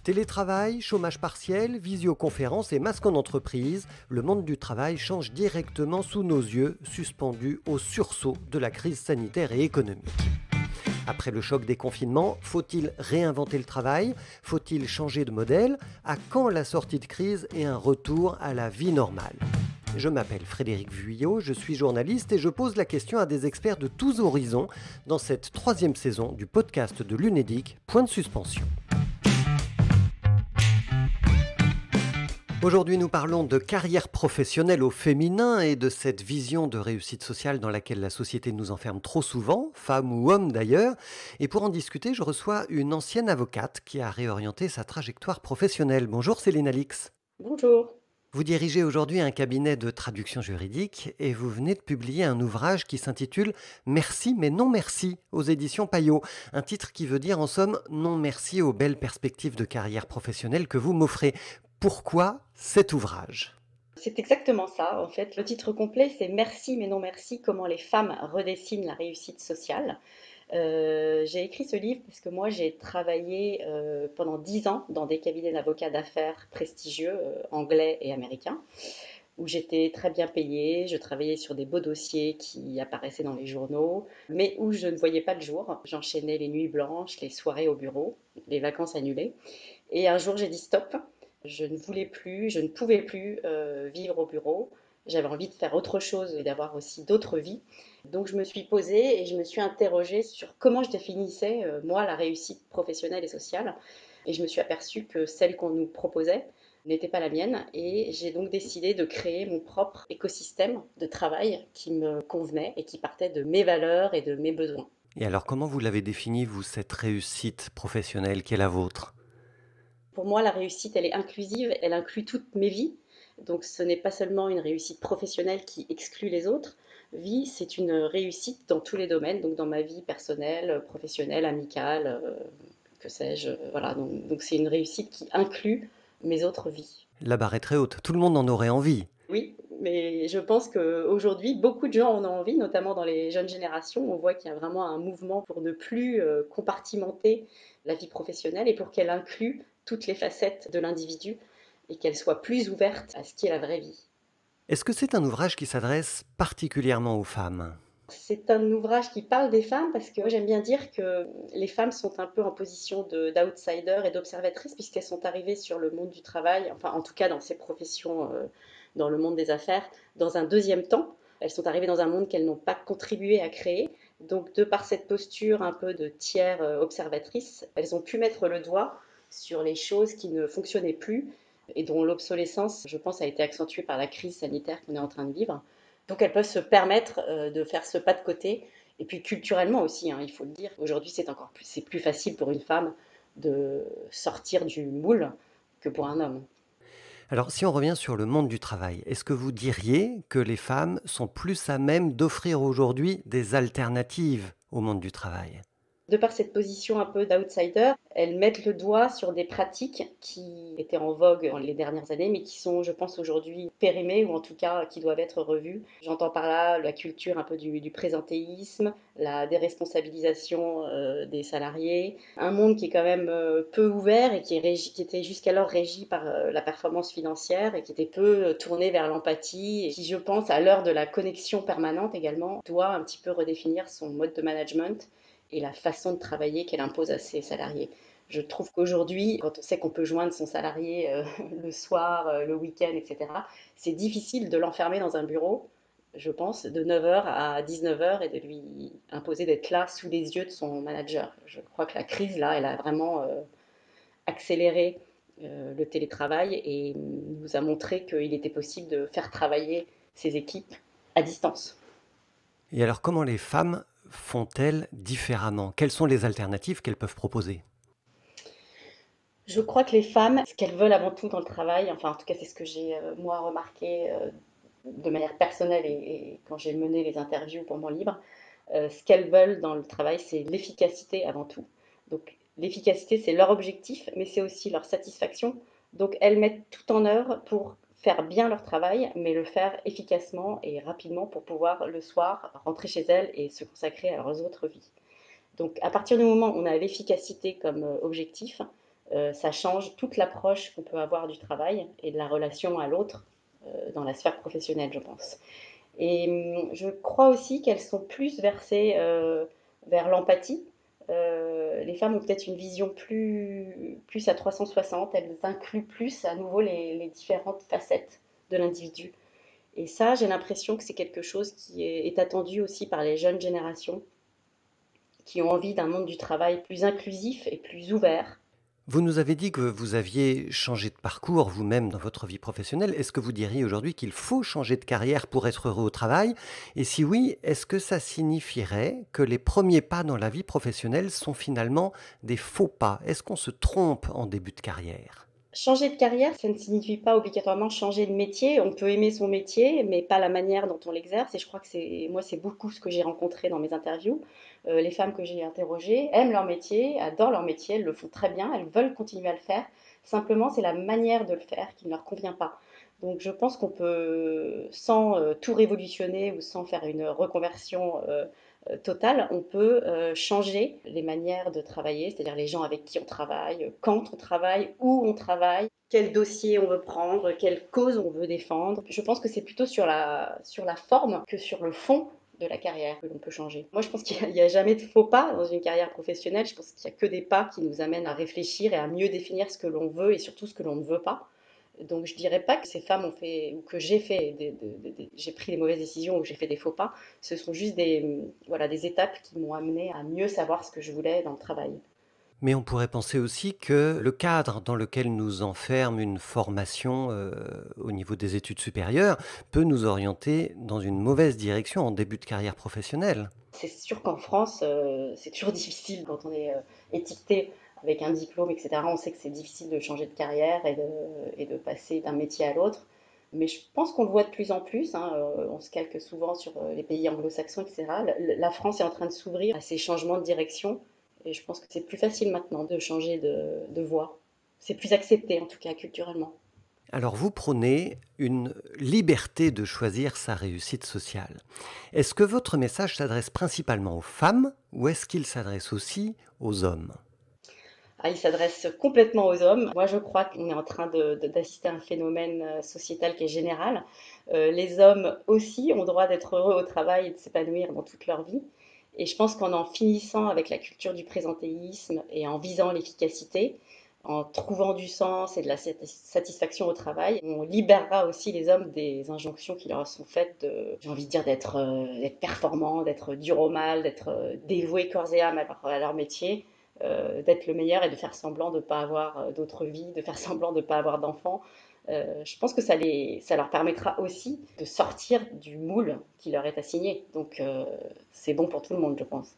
Télétravail, chômage partiel, visioconférence et masque en entreprise, le monde du travail change directement sous nos yeux, suspendus au sursaut de la crise sanitaire et économique. Après le choc des confinements, faut-il réinventer le travail? Faut-il changer de modèle? À quand la sortie de crise et un retour à la vie normale? Je m'appelle Frédéric Vuillot, je suis journaliste et je pose la question à des experts de tous horizons dans cette 3e saison du podcast de l'Unédic, Point de suspension. Aujourd'hui, nous parlons de carrière professionnelle au féminin et de cette vision de réussite sociale dans laquelle la société nous enferme trop souvent, femmes ou hommes d'ailleurs. Et pour en discuter, je reçois une ancienne avocate qui a réorienté sa trajectoire professionnelle. Bonjour Céline Alix. Bonjour. Vous dirigez aujourd'hui un cabinet de traduction juridique et vous venez de publier un ouvrage qui s'intitule « Merci mais non merci » aux éditions Payot. Un titre qui veut dire en somme « Non merci aux belles perspectives de carrière professionnelle que vous m'offrez ». Pourquoi cet ouvrage ? C'est exactement ça, en fait. Le titre complet, c'est Merci mais non merci, comment les femmes redessinent la réussite sociale. J'ai écrit ce livre parce que moi, j'ai travaillé pendant 10 ans dans des cabinets d'avocats d'affaires prestigieux, anglais et américains, où j'étais très bien payée, je travaillais sur des beaux dossiers qui apparaissaient dans les journaux, mais où je ne voyais pas le jour. J'enchaînais les nuits blanches, les soirées au bureau, les vacances annulées. Et un jour, j'ai dit stop. Je ne voulais plus, je ne pouvais plus vivre au bureau. J'avais envie de faire autre chose et d'avoir aussi d'autres vies. Donc je me suis posée et je me suis interrogée sur comment je définissais, moi, la réussite professionnelle et sociale. Et je me suis aperçue que celle qu'on nous proposait n'était pas la mienne. Et j'ai donc décidé de créer mon propre écosystème de travail qui me convenait et qui partait de mes valeurs et de mes besoins. Et alors comment vous l'avez définie, vous, cette réussite professionnelle qui est la vôtre ? Pour moi, la réussite, elle est inclusive, elle inclut toutes mes vies. Donc ce n'est pas seulement une réussite professionnelle qui exclut les autres. Vie, c'est une réussite dans tous les domaines, donc dans ma vie personnelle, professionnelle, amicale, que sais-je. Voilà, donc c'est une réussite qui inclut mes autres vies. La barre est très haute, tout le monde en aurait envie. Oui, mais je pense qu'aujourd'hui, beaucoup de gens en ont envie, notamment dans les jeunes générations. On voit qu'il y a vraiment un mouvement pour ne plus compartimenter la vie professionnelle et pour qu'elle inclue toutes les facettes de l'individu et qu'elle soit plus ouverte à ce qui est la vraie vie. Est-ce que c'est un ouvrage qui s'adresse particulièrement aux femmes ? C'est un ouvrage qui parle des femmes parce que j'aime bien dire que les femmes sont un peu en position d'outsider et d'observatrice puisqu'elles sont arrivées sur le monde du travail, enfin en tout cas dans ces professions, dans le monde des affaires, dans un deuxième temps. Elles sont arrivées dans un monde qu'elles n'ont pas contribué à créer. Donc de par cette posture un peu de tiers observatrice, elles ont pu mettre le doigt sur les choses qui ne fonctionnaient plus et dont l'obsolescence, je pense, a été accentuée par la crise sanitaire qu'on est en train de vivre. Donc elles peuvent se permettre de faire ce pas de côté. Et puis culturellement aussi, hein, il faut le dire, aujourd'hui c'est plus facile pour une femme de sortir du moule que pour un homme. Alors si on revient sur le monde du travail, est-ce que vous diriez que les femmes sont plus à même d'offrir aujourd'hui des alternatives au monde du travail ? De par cette position un peu d'outsider, elles mettent le doigt sur des pratiques qui étaient en vogue les dernières années, mais qui sont, je pense, aujourd'hui périmées ou en tout cas qui doivent être revues. J'entends par là la culture un peu du présentéisme, la déresponsabilisation des salariés, un monde qui est quand même peu ouvert et qui était jusqu'alors régi par la performance financière et qui était peu tourné vers l'empathie et qui, je pense, à l'heure de la connexion permanente également, doit un petit peu redéfinir son mode de management et la façon de travailler qu'elle impose à ses salariés. Je trouve qu'aujourd'hui, quand on sait qu'on peut joindre son salarié le soir, le week-end, etc., c'est difficile de l'enfermer dans un bureau, je pense, de 9 heures à 19 heures et de lui imposer d'être là sous les yeux de son manager. Je crois que la crise, là, elle a vraiment accéléré le télétravail et nous a montré qu'il était possible de faire travailler ses équipes à distance. Et alors comment les femmes font-elles différemment ? Quelles sont les alternatives qu'elles peuvent proposer ? Je crois que les femmes, ce qu'elles veulent avant tout dans le travail, enfin en tout cas c'est ce que j'ai moi remarqué de manière personnelle et quand j'ai mené les interviews pour mon livre, ce qu'elles veulent dans le travail, c'est l'efficacité avant tout. Donc l'efficacité, c'est leur objectif, mais c'est aussi leur satisfaction. Donc elles mettent tout en œuvre pour faire bien leur travail, mais le faire efficacement et rapidement pour pouvoir le soir rentrer chez elles et se consacrer à leurs autres vies. Donc à partir du moment où on a l'efficacité comme objectif, Ça change toute l'approche qu'on peut avoir du travail et de la relation à l'autre dans la sphère professionnelle, je pense. Et je crois aussi qu'elles sont plus versées vers l'empathie. Les femmes ont peut-être une vision plus à 360, elles incluent plus à nouveau les différentes facettes de l'individu. Et ça, j'ai l'impression que c'est quelque chose qui est attendu aussi par les jeunes générations qui ont envie d'un monde du travail plus inclusif et plus ouvert. Vous nous avez dit que vous aviez changé de parcours vous-même dans votre vie professionnelle. Est-ce que vous diriez aujourd'hui qu'il faut changer de carrière pour être heureux au travail? Et si oui, est-ce que ça signifierait que les premiers pas dans la vie professionnelle sont finalement des faux pas? Est-ce qu'on se trompe en début de carrière? Changer de carrière, ça ne signifie pas obligatoirement changer de métier. On peut aimer son métier, mais pas la manière dont on l'exerce. Et je crois que c'est beaucoup ce que j'ai rencontré dans mes interviews. Les femmes que j'ai interrogées aiment leur métier, adorent leur métier, elles le font très bien, elles veulent continuer à le faire. Simplement, c'est la manière de le faire qui ne leur convient pas. Donc, je pense qu'on peut, sans tout révolutionner ou sans faire une reconversion totale, on peut changer les manières de travailler, c'est-à-dire les gens avec qui on travaille, quand on travaille, où on travaille, quel dossier on veut prendre, quelle cause on veut défendre. Je pense que c'est plutôt sur la forme que sur le fond de la carrière que l'on peut changer. Moi, je pense qu'il n'y a jamais de faux pas dans une carrière professionnelle. Je pense qu'il n'y a que des pas qui nous amènent à réfléchir et à mieux définir ce que l'on veut et surtout ce que l'on ne veut pas. Donc je dirais pas que ces femmes ont fait ou que j'ai fait j'ai pris des mauvaises décisions ou que j'ai fait des faux pas. Ce sont juste voilà, des étapes qui m'ont amené à mieux savoir ce que je voulais dans le travail. Mais on pourrait penser aussi que le cadre dans lequel nous enferme une formation au niveau des études supérieures peut nous orienter dans une mauvaise direction en début de carrière professionnelle. C'est sûr qu'en France, c'est toujours difficile quand on est étiqueté avec un diplôme, etc. On sait que c'est difficile de changer de carrière et de passer d'un métier à l'autre. Mais je pense qu'on le voit de plus en plus, hein, on se calque souvent sur les pays anglo-saxons, etc. La France est en train de s'ouvrir à ces changements de direction et je pense que c'est plus facile maintenant de changer de voie. C'est plus accepté en tout cas culturellement. Alors vous prônez une liberté de choisir sa réussite sociale. Est-ce que votre message s'adresse principalement aux femmes ou est-ce qu'il s'adresse aussi aux hommes? Ah, il s'adresse complètement aux hommes. Moi, je crois qu'on est en train d'assister à un phénomène sociétal qui est général. Les hommes aussi ont le droit d'être heureux au travail et de s'épanouir dans toute leur vie. Et je pense qu'en finissant avec la culture du présentéisme et en visant l'efficacité, en trouvant du sens et de la satisfaction au travail, on libérera aussi les hommes des injonctions qui leur sont faites j'ai envie de dire, d'être performants, d'être dur au mal, d'être dévoués corps et âme à leur métier, d'être le meilleur et de faire semblant de ne pas avoir d'autre vie, de faire semblant de ne pas avoir d'enfants. Je pense que ça leur permettra aussi de sortir du moule qui leur est assigné. Donc c'est bon pour tout le monde, je pense.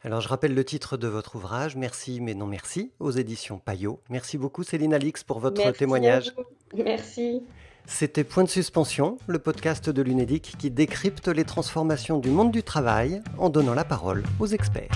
Alors je rappelle le titre de votre ouvrage, Merci mais non merci, aux éditions Payot. Merci beaucoup Céline Alix pour votre Merci à témoignage. vous. Merci. C'était Point de suspension, le podcast de l'UNEDIC qui décrypte les transformations du monde du travail en donnant la parole aux experts.